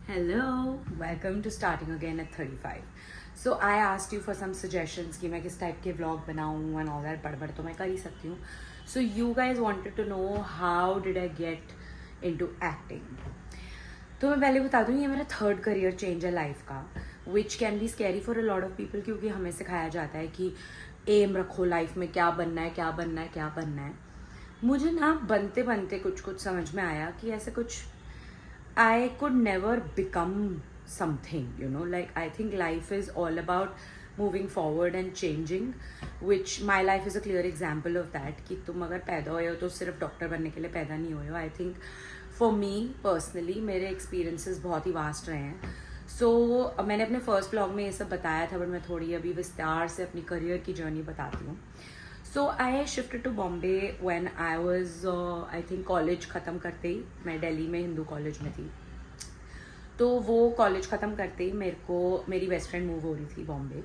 Hello, welcome to Starting Again at 35. So I asked you for some suggestions कि मैं किस type के vlog बनाऊँ and all that बड़ तो मैं कर ही सकती हूँ. So you guys wanted to know how did I get into acting. तो मैं पहले बता दूँ ये मेरा थर्ड करियर चेंज है लाइफ का which can be scary for a lot of people क्योंकि हमें सिखाया जाता है कि एम रखो लाइफ में क्या बनना है क्या बनना है क्या बनना है. मुझे ना बनते बनते कुछ कुछ समझ में आया कि ऐसे कुछ I could never become something, you know, like I think life is all about moving forward and changing, which my life is a clear example of that कि तुम अगर पैदा हुए हो तो सिर्फ डॉक्टर बनने के लिए पैदा नहीं हुए हो. I think for me personally मेरे एक्सपीरियंसेस बहुत ही वास्ट रहे हैं. सो मैंने अपने फर्स्ट ब्लॉग में ये सब बताया था बट मैं थोड़ी अभी विस्तार से अपनी करियर की जर्नी बताती हूँ. So I shifted to Bombay when I was I think college ख़त्म करते ही मैं दिल्ली में हिंदू कॉलेज में थी. तो वो कॉलेज ख़त्म करते ही मेरी बेस्ट फ्रेंड मूव हो रही थी बॉम्बे.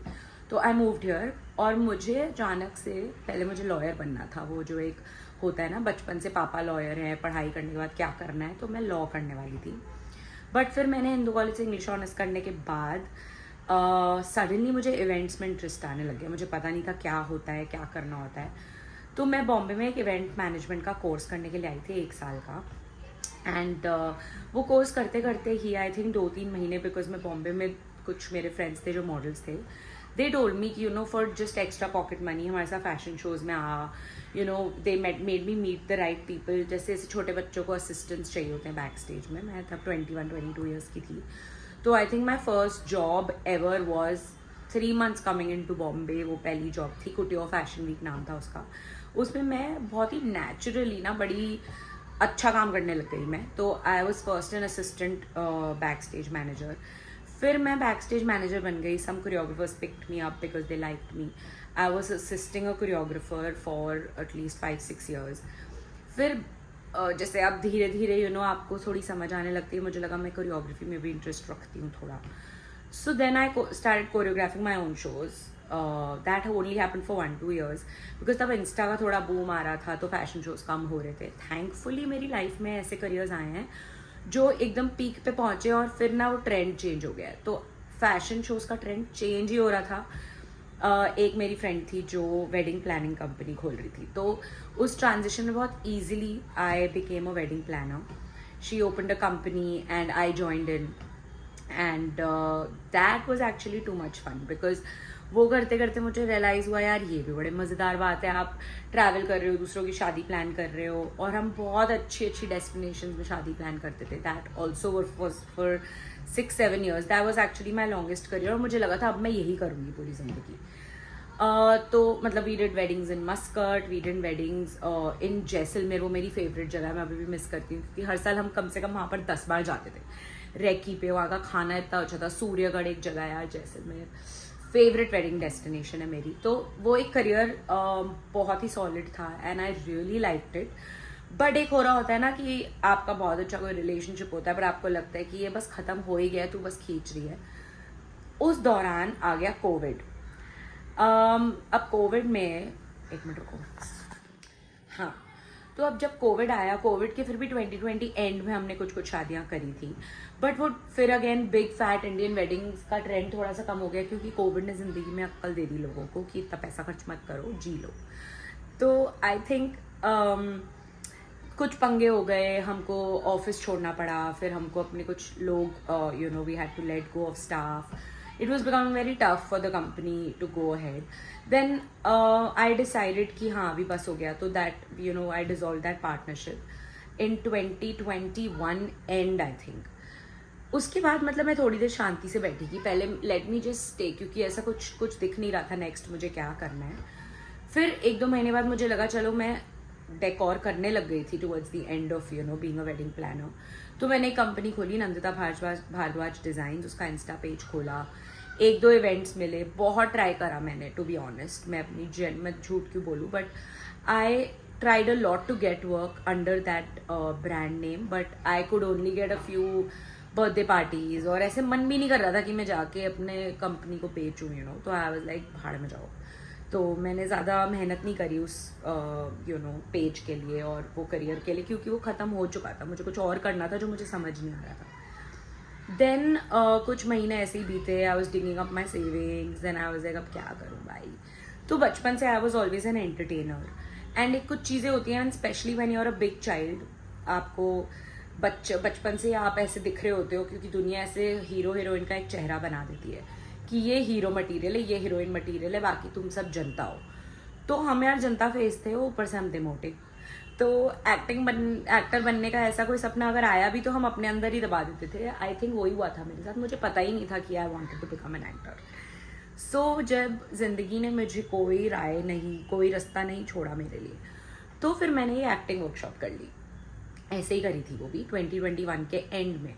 तो आई मूव्ड हियर और मुझे अचानक से पहले मुझे लॉयर बनना था. वो जो एक होता है ना बचपन से पापा लॉयर हैं पढ़ाई करने के बाद क्या करना है तो मैं लॉ करने वाली थी. बट फिर मैंने हिंदू कॉलेज से इंग्लिश ऑनर्स करने के बाद सडनली मुझे इवेंट्स में इंटरेस्ट आने लग गया. मुझे पता नहीं था क्या होता है क्या करना होता है. तो मैं बॉम्बे में एक इवेंट मैनेजमेंट का कोर्स करने के लिए आई थी 1 साल का. एंड वो कोर्स करते करते ही आई थिंक 2-3 महीने बिकॉज मैं बॉम्बे में कुछ मेरे फ्रेंड्स थे जो मॉडल्स थे. दे टोल्ड मी कि you know for just extra pocket money हमारे साथ फैशन शोज़ में आ you know they made me meet the right people. जैसे ऐसे छोटे बच्चों को असिस्टेंट्स चाहिए होते हैं बैक स्टेज में. मैं तब 21-22 ईयर्स की थी. तो I think my first job ever was 3 months coming into Bombay. वो पहली जॉब थी कुटियो फैशन वीक नाम था उसका. उसमें मैं बहुत ही नेचुरली ना बड़ी अच्छा काम करने लग गई मैं. तो I was first an assistant backstage manager. फिर मैं बैक स्टेज मैनेजर बन गई. Some choreographers picked me up because they liked me. I was assisting a choreographer for at least 5-6 years. फिर जैसे अब धीरे धीरे यू नो आपको थोड़ी समझ आने लगती है. मुझे लगा मैं कोरियोग्राफी में भी इंटरेस्ट रखती हूँ थोड़ा. So then I started choreographing my own shows. That only happen for 1-2 years because तब इंस्टा का थोड़ा बूम आ रहा था तो फैशन शोज़ कम हो रहे थे. थैंकफुली मेरी लाइफ में ऐसे करियर्स आए हैं जो एकदम पीक पे पहुंचे और फिर ना वो ट्रेंड चेंज हो गया. तो फैशन शोज़ का ट्रेंड चेंज ही हो रहा था. एक मेरी फ्रेंड थी जो वेडिंग प्लानिंग कंपनी खोल रही थी. तो उस ट्रांजिशन में बहुत easily I became a wedding planner. She opened a company and I joined in and that was actually too much fun because वो करते करते मुझे रियलाइज़ हुआ यार ये भी बड़े मज़ेदार बात है. आप ट्रैवल कर रहे हो दूसरों की शादी प्लान कर रहे हो और हम बहुत अच्छी अच्छी डेस्टिनेशन में शादी प्लान करते थे. That also was for 6-7 years. That was actually my longest career और मुझे लगा था अब मैं यही करूँगी पूरी ज़िंदगी. तो मतलब we did weddings in Muscat, we did weddings in Jaisalmer. वो मेरी फेवरेट जगह है. मैं अभी भी मिस करती हूँ क्योंकि हर साल हम कम से कम वहाँ पर 10 बार जाते थे. रेकी पे वहाँ का खाना इतना अच्छा था. सूर्यगढ़ एक जगह है यार जैसलमेर. फेवरेट वेडिंग डेस्टिनेशन है मेरी. तो वो एक करियर बहुत ही सॉलिड था and I really liked it. But एक हो रहा होता है ना कि आपका बहुत अच्छा कोई रिलेशनशिप होता है पर आपको लगता है कि ये बस ख़त्म हो ही गया तू बस खींच रही है. उस दौरान आ गया कोविड. अब कोविड में एक मिनट रुको. हाँ तो अब जब कोविड आया कोविड के फिर भी 2020 एंड में हमने कुछ कुछ शादियाँ करी थी. बट वो फिर again big fat Indian weddings का ट्रेंड थोड़ा सा कम हो गया क्योंकि कोविड ने ज़िंदगी में अक्ल दे दी लोगों को कि इतना पैसा खर्च मत करो जी लो. तो आई थिंक कुछ पंगे हो गए. हमको ऑफिस छोड़ना पड़ा. फिर हमको अपने कुछ लोग you know we had to let go of staff. It was becoming very tough for the company to go ahead. Then I decided कि हाँ अभी बस हो गया. तो that you know I dissolved that partnership in 2021 end I think. उसके बाद मतलब मैं थोड़ी देर शांति से बैठी कि पहले let me just stay क्योंकि ऐसा कुछ दिख नहीं रहा था नेक्स्ट मुझे क्या करना है. फिर 1-2 महीने बाद मुझे लगा चलो मैं डेकोर करने लग गई थी towards the end of you know being a wedding planner. तो मैंने एक कंपनी खोली नंदिता भारद्वाज डिज़ाइंस. उसका इंस्टा पेज खोला. 1-2 इवेंट्स मिले. बहुत ट्राई करा मैंने टू बी ऑनेस्ट. मैं अपनी मैं झूठ क्यों बोलूँ but I tried a lot to get work under that brand name but I could only get a few birthday parties और ऐसे मन भी नहीं कर रहा था कि मैं जाके अपने कंपनी को बेचूँ यू नो. तो आई वाज लाइक भाड़ में जाओ. तो मैंने ज़्यादा मेहनत नहीं करी उस यू नो पेज के लिए और वो करियर के लिए क्योंकि वो ख़त्म हो चुका था. मुझे कुछ और करना था जो मुझे समझ नहीं आ रहा था. देन कुछ महीने ऐसे ही बीते, I was digging up my savings, then I was like अब क्या करूँ भाई। तो बचपन से I was always an entertainer, and एक कुछ चीज़ें होती हैं, specially when you are a big child, आपको बचपन से आप ऐसे दिख रहे होते हो, क्योंकि दुनिया ऐसे हीरो हीरोइन का एक चेहरा बना देती है कि ये हीरो मटेरियल है, ये हीरोइन मटेरियल है, बाकी तुम सब जनता हो। तो हम यार जनता फेस थे, ऊपर से हम थे मोटे। तो एक्टर बनने का ऐसा कोई सपना अगर आया भी तो हम अपने अंदर ही दबा देते थे। आई थिंक वही हुआ था मेरे साथ, मुझे पता ही नहीं था कि I wanted to become an actor. So जब जिंदगी ने मुझे कोई राय नहीं, कोई रास्ता नहीं छोड़ा मेरे लिए, तो फिर मैंने ये एक्टिंग वर्कशॉप कर ली। ऐसे ही करी थी वो भी 2021 के एंड में।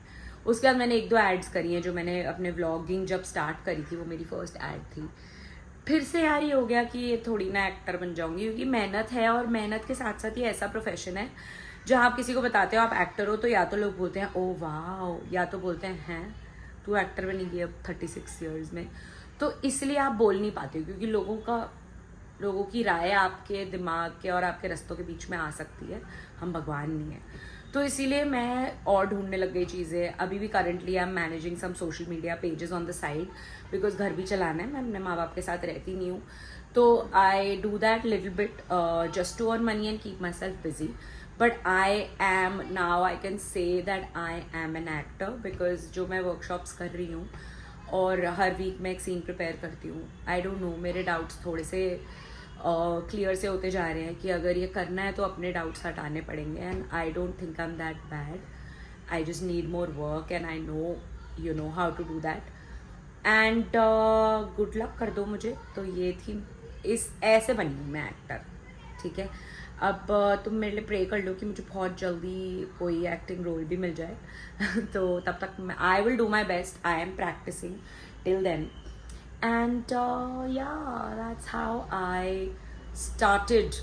उसके बाद मैंने 1-2 एड्स करी हैं, जो मैंने अपने व्लॉगिंग जब स्टार्ट करी थी वो मेरी फर्स्ट एड थी। फिर से यार ये हो गया कि ये थोड़ी ना एक्टर बन जाऊंगी, क्योंकि मेहनत है, और मेहनत के साथ साथ ये ऐसा प्रोफेशन है जहाँ आप किसी को बताते हो आप एक्टर हो, तो या तो लोग बोलते हैं ओ वाह, या तो बोलते हैं तू एक्टर बनेगी अब 36 ईयर्स में। तो इसलिए आप बोल नहीं पाते हो, क्योंकि लोगों की राय आपके दिमाग के और आपके रास्तों के बीच में आ सकती है। हम भगवान नहीं है, तो इसीलिए मैं और ढूंढने लग गई चीज़ें। अभी भी currently I am managing some social media pages on the side, because घर भी चलाना है, मैं अपने माँ बाप के साथ रहती नहीं हूँ। तो I do that little bit just to earn money and keep my self busy. But I am now, I can say that I am an actor, because जो मैं वर्कशॉप्स कर रही हूँ और हर वीक मैं एक सीन प्रिपेयर करती हूँ। आई डोंट नो, मेरे डाउट्स थोड़े से क्लियर से होते जा रहे हैं कि अगर ये करना है तो अपने डाउट्स हटाने पड़ेंगे, and I don't think I am that bad. I just need more work and I know you know how to do that, and good luck कर दो मुझे। तो ये थी, इस ऐसे बनी हूँ मैं एक्टर, ठीक है। अब तुम मेरे लिए प्रे कर लो कि मुझे बहुत जल्दी कोई एक्टिंग रोल भी मिल जाए तो तब तक मैं I will do my best, I am practising till then. And yeah, that's how I started,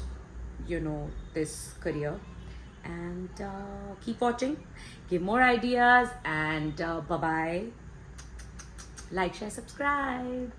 this career. And keep watching, give more ideas, and bye bye. Like, share, subscribe.